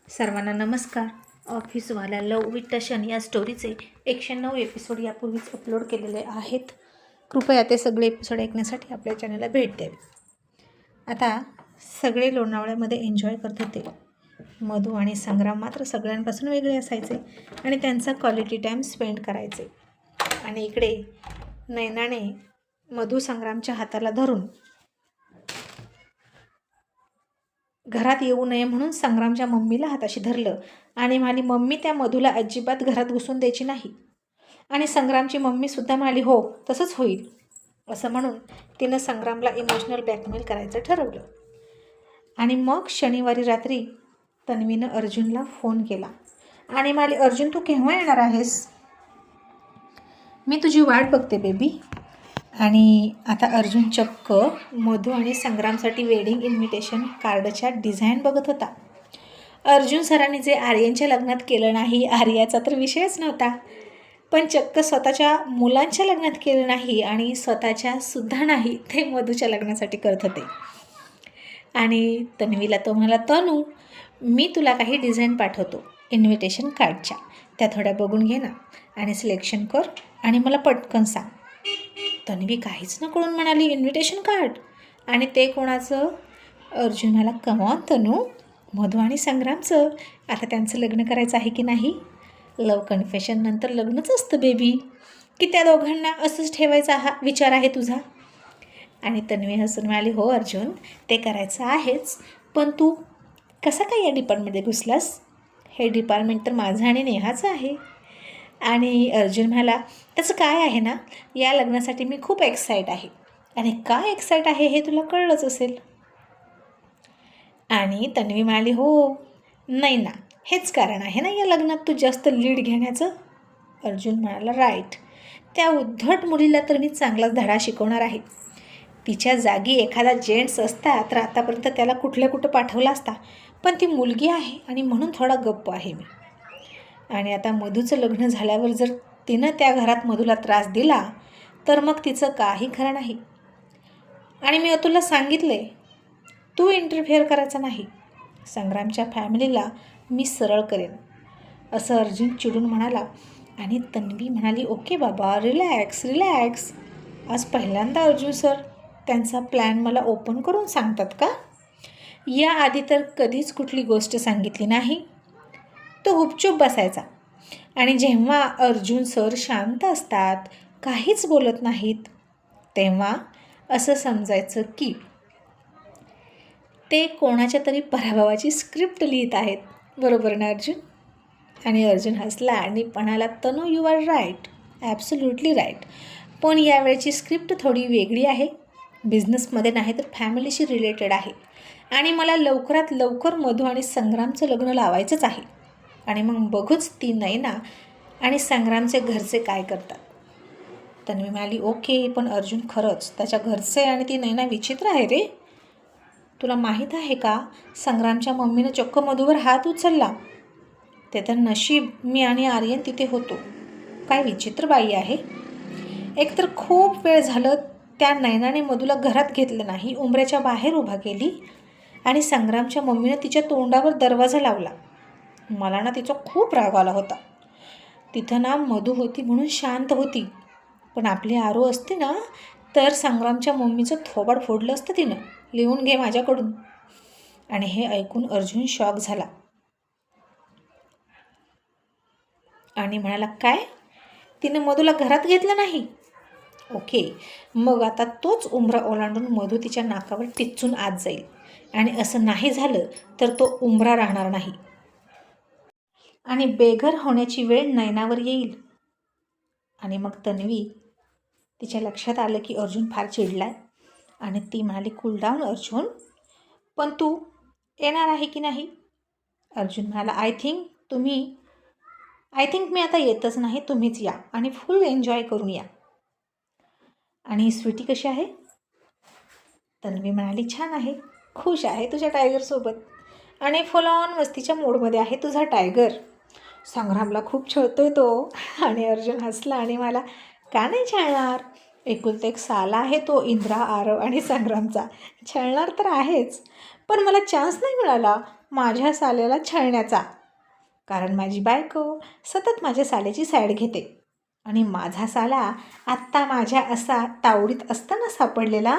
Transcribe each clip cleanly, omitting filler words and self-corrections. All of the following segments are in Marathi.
सर्वांना नमस्कार. ऑफिसवाला लव विथ टशन या स्टोरीचे 109 एपिसोड यापूर्वीच अपलोड केलेले आहेत. कृपया ते सगळे एपिसोड ऐकण्यासाठी आपल्या चॅनलला भेट द्यावी. आता सगळे लोणावळ्यामध्ये एन्जॉय करत होते. मधू आणि संग्राम मात्र सगळ्यांपासून वेगळे असायचे आणि त्यांचा क्वालिटी टाईम स्पेंड करायचे. आणि इकडे नैनाने मधू संग्रामच्या हाताला धरून घरात येऊ नये म्हणून संग्रामच्या मम्मीला हाताशी धरलं आणि म्हणाली, मम्मी त्या मधूला अजिबात घरात घुसून द्यायची नाही. आणि संग्रामची मम्मीसुद्धा म्हणाली, हो तसंच होईल. असं म्हणून तिनं संग्रामला इमोशनल ब्लॅकमेल करायचं ठरवलं. आणि मग शनिवारी रात्री तन्वीनं अर्जुनला फोन केला आणि म्हणाली, अर्जुन तू केव्हा येणार आहेस? मी तुझी वाट बघते बेबी. आणि आता अर्जुन चक्क मधू आणि संग्रामसाठी वेडिंग इन्व्हिटेशन कार्डच्या डिझाईन बघत होता. अर्जुन सरांनी जे आर्यनच्या लग्नात केलं नाही, आर्याचा तर विषयच नव्हता, पण चक्क स्वतःच्या मुलांच्या लग्नात केलं नाही आणि स्वतःच्या सुद्धा नाही, ते मधूच्या लग्नासाठी करत होते. आणि तन्वीला तो म्हणाला, तनू मी तुला काही डिझाईन पाठवतो इन्व्हिटेशन कार्डच्या, त्या थोड्या बघून घे ना आणि सिलेक्शन कर आणि मला पटकन सांग. तन्वी काहीच न कळून म्हणाली, इन्व्हिटेशन कार्ड आणि ते कोणाचं? अर्जुन म्हणाला, कमॉन तनू, मधू आणि संग्रामचं. आता त्यांचं लग्न करायचं आहे की नाही? लव कन्फेशन नंतर लग्नच असतं बेबी, की त्या दोघांना असंच ठेवायचा हा विचार आहे तुझा? आणि तन्वी हसून म्हणाली, हो अर्जुन ते करायचं आहेच, पण तू कसा काय या डिपार्टमेंटमध्ये घुसलास? हे डिपार्टमेंट तर माझं आणि नेहाचं आहे. आणि अर्जुन म्हणाला, त्याचं काय आहे ना, या लग्नासाठी मी खूप एक्साईट आहे. आणि काय एक्साईट आहे हे तुला कळलंच असेल. आणि तन्वी म्हणाली, हो नाही ना, हेच कारण आहे ना या लग्नात तू जास्त लीड घेण्याचं. अर्जुन म्हणाला, राईट, त्या उद्धट मुलीला तर मी चांगलाच धडा शिकवणार आहे. तिच्या जागी एखादा जेंट्स असता तर आतापर्यंत त्याला कुठं पाठवला असता, पण ती मुलगी आहे आणि म्हणून थोडा गप्प आहे मी. आणि आता मधूचं लग्न झाल्यावर जर तिनं त्या घरात मधूला त्रास दिला तर मग तिचं काही खरं नाही. आणि मी अतुलला सांगितले, तू इंटरफेअर करायचा नाही. संग्रामच्या फॅमिलीला मी सरळ करेन, असं अर्जुन चिडून म्हणाला. आणि तन्वी म्हणाली, ओके बाबा, रिलॅक्स रिलॅक्स. आज पहिल्यांदा अर्जुन सर त्यांचा प्लॅन मला ओपन करून सांगतात का? याआधी तर कधीच कुठली गोष्ट सांगितली नाही. तो गुपचूप बसायचा आणि जेव्हा अर्जुन सर शांत असतात, काहीच बोलत नाहीत, तेव्हा असं समजायचं की ते कोणाच्या तरी पराभवाची स्क्रिप्ट लिहित आहेत. बरोबर ना अर्जुन? आणि अर्जुन हसला आणि म्हणाला, Tanu you are right, absolutely right, पण यावेळची स्क्रिप्ट थोडी वेगळी आहे. बिझनेसमध्ये नाही तर फॅमिलीशी रिलेटेड आहे आणि मला लवकरात लवकर मधू आणि संग्रामचं लग्न लावायचंच आहे. आणि मग बघूच ती नैना आणि संग्रामचे घरचे काय करतात. तन्वी म्हणाली, ओके, पण अर्जुन खरंच त्याच्या घरचे आणि ती नैना विचित्र आहे रे. तुला माहीत आहे का, संग्रामच्या मम्मीनं चक्क मधूवर हात उचलला. ते तर नशीब मी आणि आर्यन तिथे होतो. काय विचित्र बाई आहे. एकतर खूप वेळ झालं त्या नैनाने मधूला घरात घेतलं नाही, उंबऱ्याच्या बाहेर उभा केली आणि संग्रामच्या मम्मीनं तिच्या तोंडावर दरवाजा लावला. मला ना तिचा खूप राग आला होता. तिथं ना मधू होती म्हणून शांत होती, पण आपली आरू असते ना तर संग्रामच्या मम्मीचं थोबाड फोडलं असतं तिनं. लिहून घे माझ्याकडून. आणि हे ऐकून अर्जुन शॉक झाला आणि म्हणाला, काय, तिनं मधूला घरात घेतलं नाही? ओके, मग आता तोच उंबरा ओलांडून मधू तिच्या नाकावर टिच्चून आत जाईल आणि असं नाही झालं तर तो उंबरा राहणार नाही आणि बेघर होण्याची वेळ नैनावर येईल. आणि मग तन्वी तिच्या लक्षात आलं की अर्जुन फार चिडलाय आणि ती म्हणाली, कूल डाऊन अर्जुन, पण तू येणार आहे की नाही? अर्जुन म्हणाला, आय थिंक मी आता येतच नाही, तुम्हीच या आणि फुल एन्जॉय करून या. आणि स्वीटी कशी आहे? तन्वी म्हणाली, छान आहे, खुश आहे तुझ्या टायगरसोबत आणि फुल ऑन मस्तीच्या मूडमध्ये आहे तुझा टायगर. संग्रामला खूप छळतोय तो. आणि अर्जुन हसला आणि मला, का नाही छळणार, एकुलता एक साला आहे तो इंद्रा, आरव आणि संग्रामचा, छळणार तर आहेच, पण मला चान्स नाही मिळाला. माझ्या साल्याला छळण्याचा. कारण माझी बायको सतत माझ्या साल्याची साईड घेते आणि माझा साला आत्ता माझ्या असा तावडीत असताना सापडलेला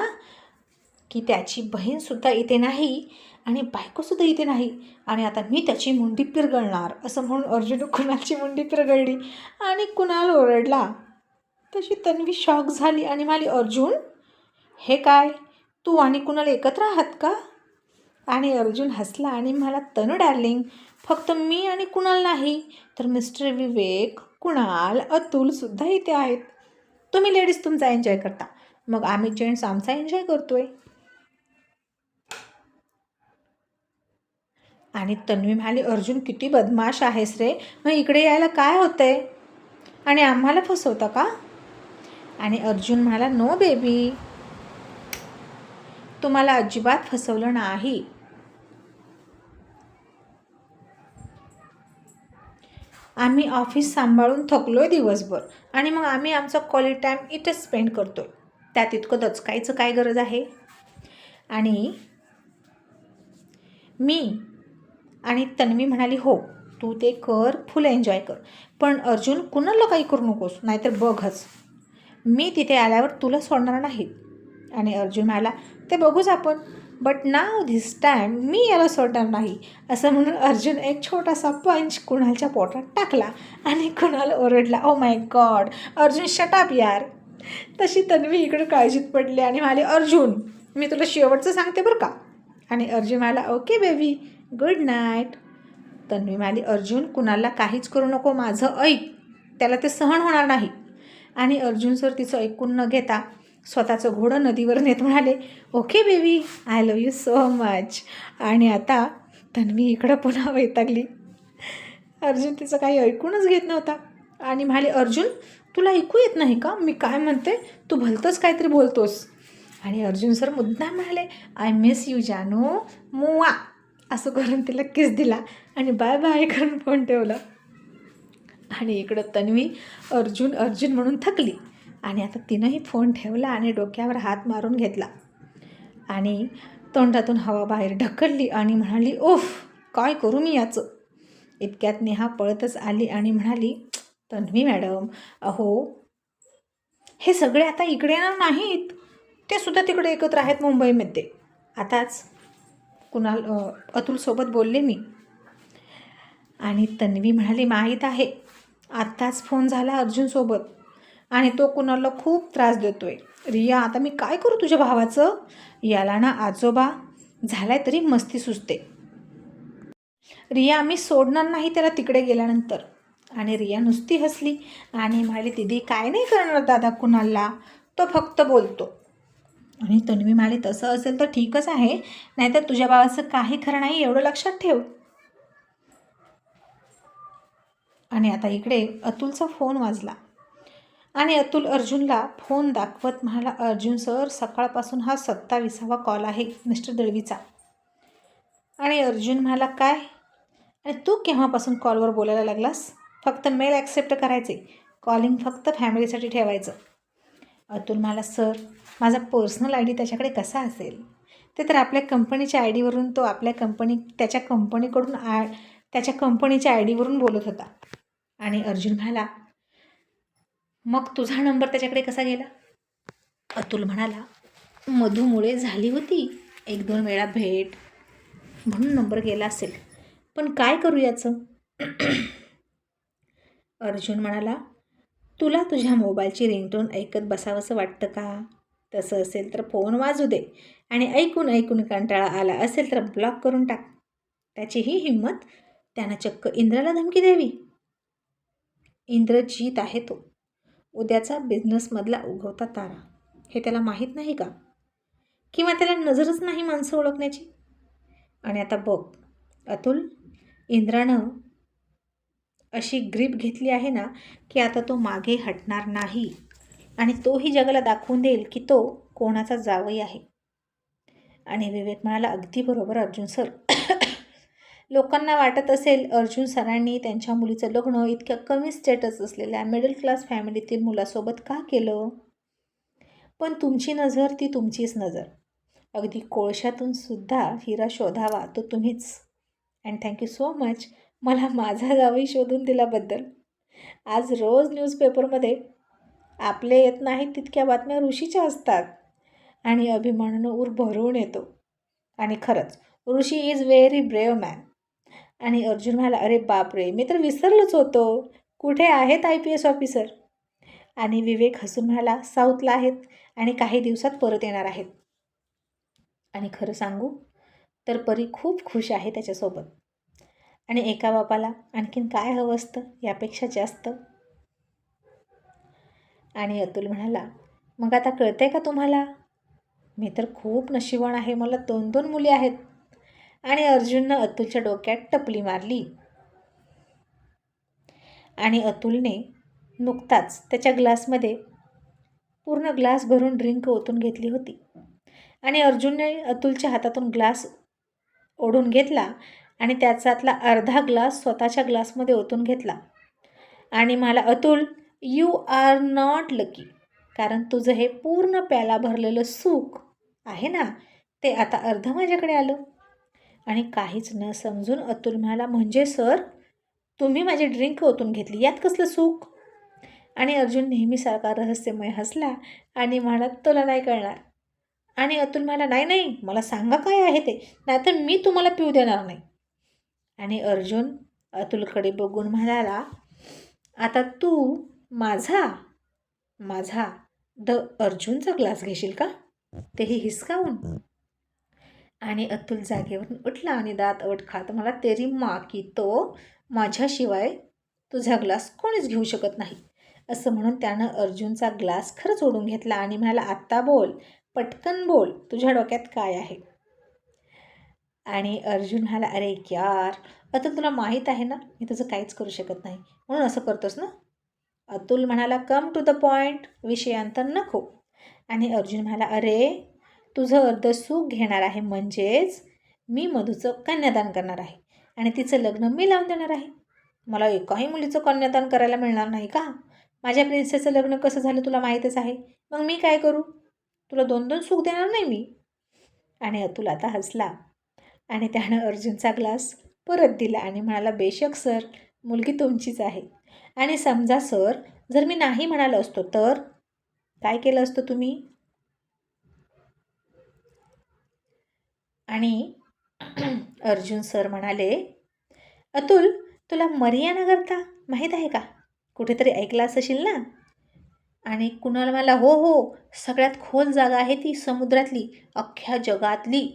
की त्याची बहीणसुद्धा इथे नाही आणि बायकोसुद्धा इथे नाही आणि आता मी त्याची मुंडी पिरगळणार असं म्हणून अर्जुन कुणालची मुंडी पिरगळली आणि कुणाल ओरडला. तशी तन्वी शॉक झाली आणि म्हणाली, अर्जुन हे काय, तू आणि कुणाल एकत्र आहात का? आणि अर्जुन हसला आणि म्हणाला, तनू डार्लिंग, फक्त मी आणि कुणाल नाही तर मिस्टर विवेक, कुणाल, अतुलसुद्धा इथे आहेत. तुम्ही लेडीज तुमचा एन्जॉय करता, मग आम्ही जेंट्स आमचा एन्जॉय करतोय. आणि तन्वी म्हणाली, अर्जुन किती बदमाश आहेस रे, मग इकडे यायला काय होतंय आणि आम्हाला फसवता का? आणि अर्जुन म्हणाला, नो बेबी, तुम्हाला अजिबात फसवलं नाही. आम्ही ऑफिस सांभाळून थकलोय दिवसभर आणि मग आम्ही आमचा क्वालिटी टाईम इथेच स्पेंड करतोय. त्यात इतकं दचकायचं काय गरज आहे? आणि आणि तन्वी म्हणाली, हो तू ते कर, फुल एन्जॉय कर, पण अर्जुन कुणाला काही करू नकोस, नाहीतर बघच मी तिथे आल्यावर तुला सोडणार नाही. आणि अर्जुन म्हणाला, ते बघूच आपण, बट नाव धिस टाईम मी याला सोडणार नाही. असं म्हणून अर्जुन एक छोटासा पंच कुणालच्या पोटात टाकला आणि कुणाल ओरडला, oh my God, Arjun shut up यार. तशी तन्वी इकडे काळजीत पडली आणि म्हणाली, अर्जुन मी तुला शेवटचं सांगते बरं का. आणि अर्जुन म्हणाला, okay baby, good night. Tanvi म्हणाली, अर्जुन कुणाला काहीच करू नको, माझं ऐक, त्याला ते सहन होणार नाही. आणि अर्जुन सर तिचं ऐकून न घेता स्वतःचं घोडं नदीवर नेत म्हणाले, okay baby, I love you so much. आणि आता तन्वी इकडं पुन्हा वैतागली. अर्जुन तिचं काही ऐकूनच घेत नव्हता आणि म्हणाले, अर्जुन तुला ऐकू येत नाही का मी काय म्हणते, तू भलतंच काहीतरी बोलतोस. आणि अर्जुन सर मुद्दाम म्हणाले, आय मिस यू जानू, मुआ, असं करून तिला किस दिला आणि बाय बाय करून फोन ठेवला. आणि इकडं तन्वी अर्जुन अर्जुन म्हणून थकली आणि आता तिनंही फोन ठेवला आणि डोक्यावर हात मारून घेतला आणि तोंडातून हवा बाहेर ढकलली आणि म्हणाली, ओफ, काय करू मी याचं. इतक्यात नेहा पळतच आली आणि म्हणाली, तन्वी मॅडम, अहो हे सगळे आता इकडे येणार नाहीत, ते सुद्धा तिकडे एकत्र आहेत मुंबईमध्ये. आताच अतुलसोबत बोलले मी. आणि तन्वी म्हणाली, माहीत आहे, आत्ताच फोन झाला अर्जुनसोबत आणि तो कुणाला खूप त्रास देतोय. रिया, आता मी काय करू तुझ्या भावाचं, याला ना आजोबा झालाय तरी मस्ती सुचते. रिया, मी सोडणार नाही त्याला तिकडे गेल्यानंतर. आणि रिया नुसती हसली आणि म्हणाली, दीदी काय नाही करणार दादा कुणाला, तो फक्त बोलतो. आणि तन्वी म्हणाली, तसं असेल तर ठीकच आहे, नाहीतर तुझ्या भावाचं काही खरं नाही, एवढं लक्षात ठेव. आणि आता इकडे अतुलचा फोन वाजला आणि अतुल अर्जुनला फोन दाखवत म्हणाला, अर्जुन सर, सकाळपासून हा 27वा कॉल आहे मिस्टर दळवीचा. आणि अर्जुन म्हणाला, काय, आणि तू केव्हापासून कॉलवर बोलायला लागलास, फक्त मेल ॲक्सेप्ट करायचे, कॉलिंग फक्त फॅमिलीसाठी ठेवायचं. अतुल म्हणाला, सर माझा पर्सनल आय डी त्याच्याकडे कसा असेल, ते तर आपल्या कंपनीच्या आय डीवरून, तो आपल्या त्याच्या कंपनीच्या आय डीवरून बोलत होता. आणि अर्जुन म्हणाला, मग तुझा नंबर त्याच्याकडे कसा गेला. अतुल म्हणाला, मधूमुळे झाली होती 1-2 वेळा भेट म्हणून नंबर गेला असेल, पण काय करू याचं. अर्जुन म्हणाला, तुला तुझ्या मोबाईलची रिंगटोन ऐकत बसावंसं वाटतं का, तसं असेल तर फोन वाजू दे आणि ऐकून ऐकून कंटाळा आला असेल तर ब्लॉक करून टाक. त्याची ही हिंमत, त्यानं चक्क इंद्राला धमकी द्यावी. इंद्रजीत आहे तो, उद्याचा बिझनेसमधला उगवता तारा, हे त्याला माहीत नाही का, किंवा त्याला नजरच नाही माणसं ओळखण्याची. आणि आता बघ अतुल, इंद्रानं अशी ग्रीप घेतली आहे ना की आता तो मागे हटणार नाही आणि तोही जगाला दाखवून देईल की तो कोणाचा जावई आहे. आणि विवेक म्हणाला, अगदी बरोबर अर्जुन सर. लोकांना वाटत असेल अर्जुन सरांनी त्यांच्या मुलीचं लग्न इतक्या कमी स्टेटस असलेल्या मिडल क्लास फॅमिलीतील मुलासोबत का केलं, पण तुमची नजर ती तुमचीच नजर. अगदी कोळशातून सुद्धा हिरा शोधावा तो तुम्हीच. अँड थँक्यू सो मच मला माझा जावई शोधून दिल्याबद्दल. आज रोज न्यूजपेपरमध्ये आपले येत नाहीत तितक्या बातम्या ऋषीच्या असतात आणि अभिमानानं ऊर भरून येतो. आणि खरंच ऋषी इज व्हेरी ब्रेव मॅन. आणि अर्जुन म्हणाला, अरे बापरे, मी तर विसरलोच होतो. कुठे आहेत IPS ऑफिसर? आणि विवेक हसून म्हणाला, साऊथला आहेत आणि काही दिवसात परत येणार आहेत. आणि खरं सांगू तर परी खूप खुश आहे त्याच्यासोबत. आणि एका बापाला आणखीन काय हवं असतं यापेक्षा जास्त. आणि अतुल म्हणाला, मग आता कळतंय का तुम्हाला? मी तर खूप नशिबवान आहे, मला 2 मुली आहेत. आणि अर्जुननं अतुलच्या डोक्यात टपली मारली. आणि अतुलने नुकताच त्याच्या ग्लासमध्ये पूर्ण ग्लास भरून ड्रिंक ओतून घेतली होती. आणि अर्जुनने अतुलच्या हातातून ग्लास ओढून घेतला आणि त्याच्यातला अर्धा ग्लास स्वतःच्या ग्लासमध्ये ओतून घेतला. आणि मला, Atul, you are not lucky, कारण तुझं हे पूर्ण प्याला भरलेलं सुख आहे ना, ते आता अर्धं माझ्याकडे आलं. आणि काहीच न समजून अतुल म्हणाला, म्हणजे सर, तुम्ही माझी ड्रिंक ओतून घेतली, यात कसलं सुख? आणि अर्जुन नेहमीसारखा रहस्यमय हसला आणि म्हणाला, तुला नाही कळणार. आणि अतुल म्हणाला, नाही नाही, मला सांगा काय आहे ते, नाहीतर मी तुम्हाला पिऊ देणार नाही. आणि अर्जुन अतुलकडे बघून म्हणाला, आता तू माझा द अर्जुनचा ग्लास घेशील का, तेही हिसकावून? आणि अतुल जागेवरून उठला आणि दात अवट खात मला, तेरी माँ की तो, माझ्याशिवाय तुझा ग्लास कोणीच घेऊ शकत नाही, असं म्हणून त्यानं अर्जुनचा ग्लास खरंच ओढून घेतला आणि म्हणाला, आत्ता बोल, पटकन बोल, तुझ्या डोक्यात काय आहे? आणि अर्जुन म्हणाला, अरे यार अतुल, तुला माहीत आहे ना मी तुझं काहीच करू शकत नाही, म्हणून असं करतोस ना? अतुल म्हणाला, कम टू द पॉईंट, विषयांतर नको. आणि अर्जुन म्हणाला, अरे तुझं अर्ध सुख घेणार आहे, म्हणजेच मी मधूचं कन्यादान करणार आहे आणि तिचं लग्न मी लावून देणार आहे. मला एकाही मुलीचं कन्यादान करायला मिळणार नाही का? माझ्या प्रिन्सेसचं लग्न कसं झालं तुला माहीतच आहे, मग मी काय करू? तुला 2 सुख देणार नाही मी. आणि अतुल आता हसला आणि त्यानं अर्जुनचा ग्लास परत दिला आणि म्हणाला, बेशक सर, मुलगी तुमचीच आहे. आणि समजा सर, जर मी नाही म्हणालो असतो तर काय केलं असतं तुम्ही? आणि अर्जुन सर म्हणाले, अतुल, तुला मरियाना करता माहीत आहे का? कुठेतरी ऐकलं असशील ना? आणि कुणाल मला, हो हो, सगळ्यात खोल जागा आहे ती समुद्रातली, अख्ख्या जगातली.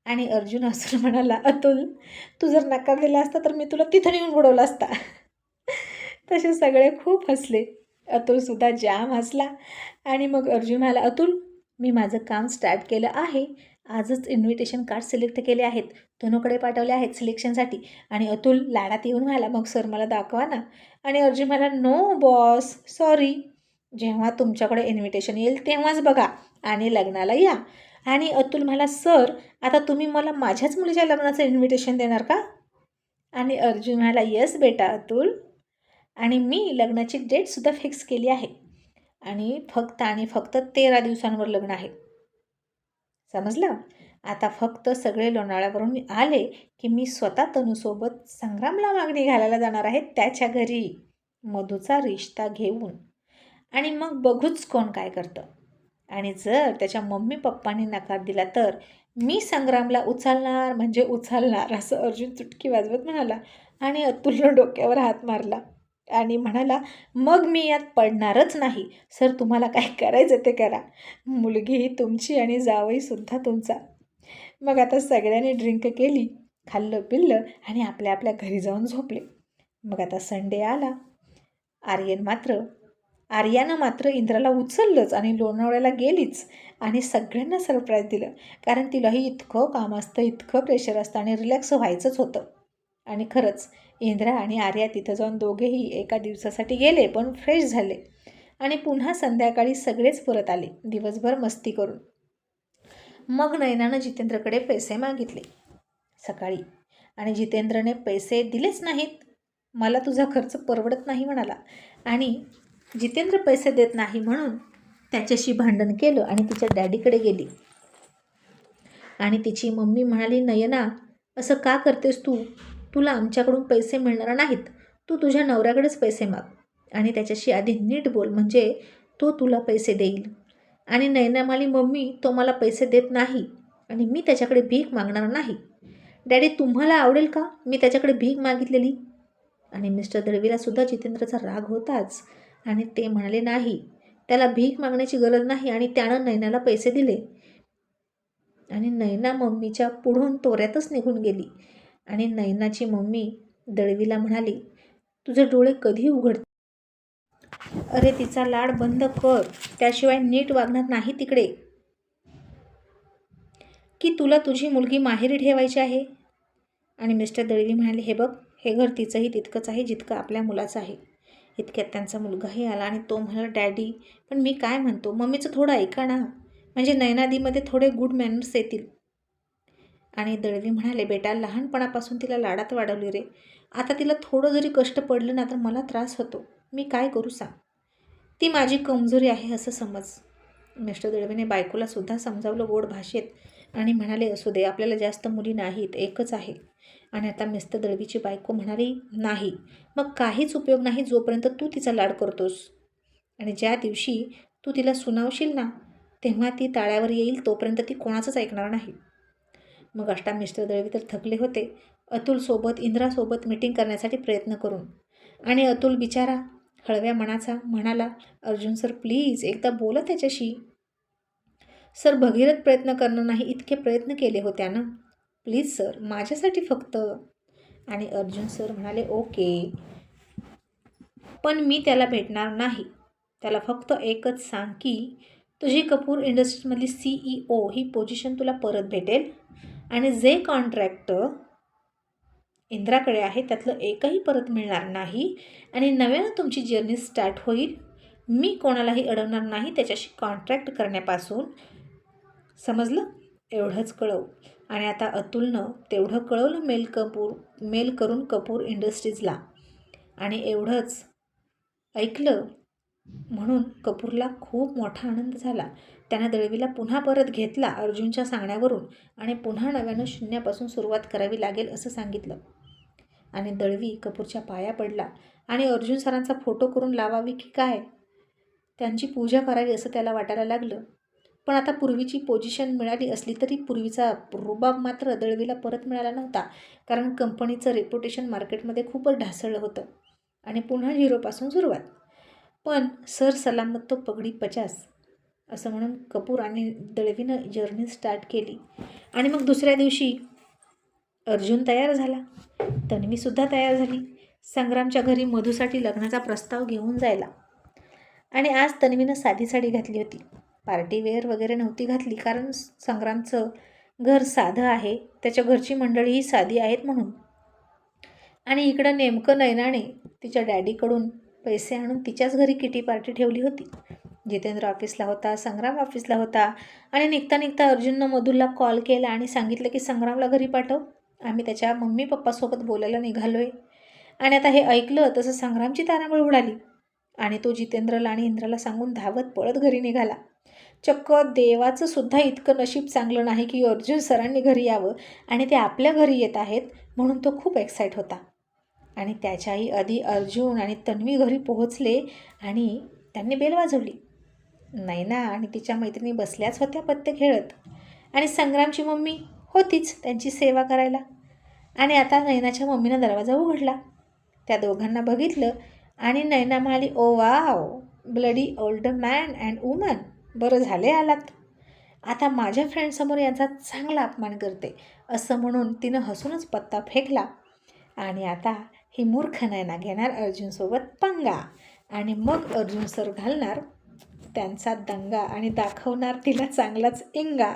आणि अर्जुन हसून म्हणाला, अतुल, तू जर नकार दिला असता तर मी तुला तिथं नेऊन बुडवला असता. तसे सगळे खूप हसले. अतुलसुद्धा जाम हसला. आणि मग अर्जुन म्हणाला, अतुल, मी माझं काम स्टार्ट केलं आहे. आजच इन्व्हिटेशन कार्ड सिलेक्ट केले आहेत, तनुकडे पाठवले आहेत सिलेक्शनसाठी. आणि अतुल लाडात येऊन म्हणाला, मग सर मला दाखवा ना. आणि अर्जुन म्हणाला, नो बॉस, सॉरी, जेव्हा तुमच्याकडे इन्व्हिटेशन येईल तेव्हाच बघा आणि लग्नाला या. आणि अतुल म्हणाला, सर, आता तुम्ही मला माझ्याच मुलीच्या लग्नाचं इन्व्हिटेशन देणार का? आणि अर्जुन म्हणाला, येस बेटा अतुल, आणि मी लग्नाची डेटसुद्धा फिक्स केली आहे आणि फक्त 13 दिवसांवर लग्न आहे. समजलं? आता फक्त सगळे लोणावळ्यावरून मी आले की मी स्वतः तनूसोबत संग्रामला मागणी घालायला जाणार आहे त्याच्या घरी, मधूचा रिश्ता घेऊन. आणि मग बघूच कोण काय करतं. आणि जर त्याच्या मम्मी पप्पांनी नकार दिला तर मी संग्रामला उचलणार म्हणजे उचलणार, असं अर्जुन चुटकी वाजवत म्हणाला. आणि अतुलनं डोक्यावर हात मारला आणि म्हणाला, मग मी यात पडणारच नाही. सर, तुम्हाला काय करायचं ते करा, मुलगीही तुमची आणि जावईसुद्धा तुमचा. मग आता सगळ्यांनी ड्रिंक केली, खाल्लं पिल्लं आणि आपल्या आपल्या घरी जाऊन झोपले. मग आता संडे आला. आर्यानं मात्र इंद्राला उचललंच आणि लोणावळ्याला गेलीच आणि सगळ्यांना सरप्राईज दिलं, कारण तिलाही इतकं काम असतं, इतकं प्रेशर असतं आणि रिलॅक्स व्हायचंच होतं. आणि खरंच इंद्रा आणि आर्या तिथं जाऊन दोघेही एका दिवसासाठी गेले, पण फ्रेश झाले आणि पुन्हा संध्याकाळी सगळेच परत आले दिवसभर मस्ती करून. मग नयनानं जितेंद्रकडे पैसे मागितले सकाळी आणि जितेंद्रने पैसे दिलेच नाहीत. मला तुझा खर्च परवडत नाही म्हणाला. आणि जितेंद्र पैसे देत नाही म्हणून त्याच्याशी भांडण केलं आणि तिच्या डॅडीकडे गेली. आणि तिची मम्मी म्हणाली, नयना, असं का करतेस तू? तुला आमच्याकडून पैसे मिळणार नाहीत. तू तुझ्या नवऱ्याकडेच पैसे माग आणि त्याच्याशी आधी नीट बोल, म्हणजे तो तुला पैसे देईल. आणि नैना म्हणाली, मम्मी तो मला पैसे देत नाही आणि मी त्याच्याकडे भीक मागणार नाही. डॅडी तुम्हाला आवडेल का मी त्याच्याकडे भीक मागितलेली? आणि मिस्टर दळवीला सुद्धा जितेंद्रचा राग होताच आणि ते म्हणाले, नाही, त्याला भीक मागण्याची गरज नाही. आणि त्यानं नैनाला पैसे दिले. आणि नैना मम्मीच्या पुढून तोऱ्यातच निघून गेली. आणि नैनाची मम्मी दळवीला म्हणाली, तुझे डोळे कधी उघडते? अरे तिचा लाड बंद कर, त्याशिवाय नीट वागणार नाही तिकडे. की तुला तुझी मुलगी माहेरी ठेवायची आहे? आणि मिस्टर दळवी म्हणाले, हे बघ, हे घर तिचंही तितकंच आहे जितकं आपल्या मुलाचं आहे. इतक्यात त्यांचा मुलगाही आला आणि तो म्हणाला, डॅडी पण मी काय म्हणतो, मम्मीचं थोडं ऐका ना, म्हणजे नैनादीमध्ये थोडे गुड मॅनर्स येतील. आणि दळवी म्हणाले, बेटा लहानपणापासून तिला लाडात वाढवली रे, आता तिला थोडं जरी कष्ट पडलं ना तर मला त्रास होतो. मी काय करू सांग? ती माझी कमजोरी आहे असं समज. मिस्टर दळवीने बायकोला सुद्धा समजावलं गोड भाषेत आणि म्हणाले, असू दे, आपल्याला जास्त मुली नाहीत, एकच आहे. आणि आता मिस्टर दळवीची बायको म्हणाली, नाही, मग काहीच उपयोग नाही जोपर्यंत तू तिचा लाड करतोस. आणि ज्या दिवशी तू तिला सुनावशील ना तेव्हा ती ताळ्यावर येईल, तोपर्यंत ती कोणाचंच ऐकणार नाही. मग अष्टा मिस्टर दळवी तर थकले होते अतुलसोबत, इंद्रासोबत मीटिंग करण्यासाठी प्रयत्न करून. आणि अतुल बिचारा हळव्या मनाचा म्हणाला, अर्जुन सर प्लीज एकदा बोला त्याच्याशी. सर भगीरथ प्रयत्न करणं नाही, इतके प्रयत्न केले हो त्यानं, प्लीज सर माझ्यासाठी फक्त. आणि अर्जुन सर म्हणाले, ओके, पण मी त्याला भेटणार नाही. त्याला फक्त एकच सांग की तुझी कपूर इंडस्ट्रीजमधली CEO ही पोझिशन तुला परत भेटेल आणि जे कॉन्ट्रॅक्ट इंद्राकडे आहे त्यातलं एकही परत मिळणार नाही आणि नव्यानं तुमची जर्नी स्टार्ट होईल. मी कोणालाही अडवणार नाही त्याच्याशी कॉन्ट्रॅक्ट करण्यापासून, समजलं? एवढंच कळव. आणि आता अतुलनं तेवढं कळवलं मेल करून कपूर इंडस्ट्रीजला. आणि एवढंच ऐकलं म्हणून कपूरला खूप मोठा आनंद झाला. त्यानं दळवीला पुन्हा परत घेतला अर्जुनच्या सांगण्यावरून आणि पुन्हा नव्यानं शून्यापासून सुरुवात करावी लागेल असं सांगितलं. आणि दळवी कपूरच्या पाया पडला आणि अर्जुन सरांचा फोटो करून लावावी की काय, त्यांची पूजा करावी असं त्याला वाटायला लागलं. पण आता पूर्वीची पोझिशन मिळाली असली तरी पूर्वीचा रुबाब मात्र दळवीला परत मिळाला नव्हता, कारण कंपनीचं रेप्युटेशन मार्केटमध्ये खूपच ढासळलं होतं. आणि पुन्हा झिरोपासून सुरुवात. पण सर सलामत तो पगडी 50 असं म्हणून कपूर आणि दळवीनं जर्नी स्टार्ट केली. आणि मग दुसऱ्या दिवशी अर्जुन तयार झाला, तन्वीसुद्धा तयार झाली संग्रामच्या घरी मधूसाठी लग्नाचा प्रस्ताव घेऊन जायला. आणि आज तन्वीनं साधी साडी घातली होती, पार्टीवेअर वगैरे नव्हती घातली, कारण संग्रामचं घर साधं आहे, त्याच्या घरची मंडळीही साधी आहेत म्हणून. आणि इकडं नेमकं नैनाने तिच्या डॅडीकडून पैसे आणून तिच्याच घरी किटी पार्टी ठेवली होती. जितेंद्र ऑफिसला होता, संग्राम ऑफिसला होता. आणि निघता निघता अर्जुननं मधुरला कॉल केला आणि सांगितलं की संग्रामला घरी पाठव, आम्ही त्याच्या मम्मी पप्पासोबत बोलायला निघालो आहे. आणि आता हे ऐकलं तसं संग्रामची तारांबळ उडाली आणि तो जितेंद्रला आणि इंद्राला सांगून धावत पळत घरी निघाला. चक्क देवाचं सुद्धा इतकं नशीब चांगलं नाही की अर्जुन सरांनी घरी यावं आणि ते आपल्या घरी येत आहेत म्हणून तो खूप एक्साईट होता. आणि त्याच्याही आधी अर्जुन आणि तन्वी घरी पोहोचले आणि त्यांनी बेल वाजवली. नैना आणि तिच्या मैत्रिणी बसल्याच होत्या पत्ते खेळत आणि संग्रामची मम्मी होतीच त्यांची सेवा करायला. आणि आता नैनाच्या मम्मीनं दरवाजा उघडला, त्या दोघांना बघितलं आणि नैना म्हणाली, oh wow, bloody old man and woman, बरं झाले आलात, आता माझ्या फ्रेंडसमोर यांचा चांगला अपमान करते असं म्हणून तिनं हसूनच पत्ता फेकला. आणि आता ही मूर्ख नैना घेणार अर्जुनसोबत पंगा आणि मग अर्जुन सर घालणार त्यांचा दंगा आणि दाखवणार तिला चांगलाच इंगा.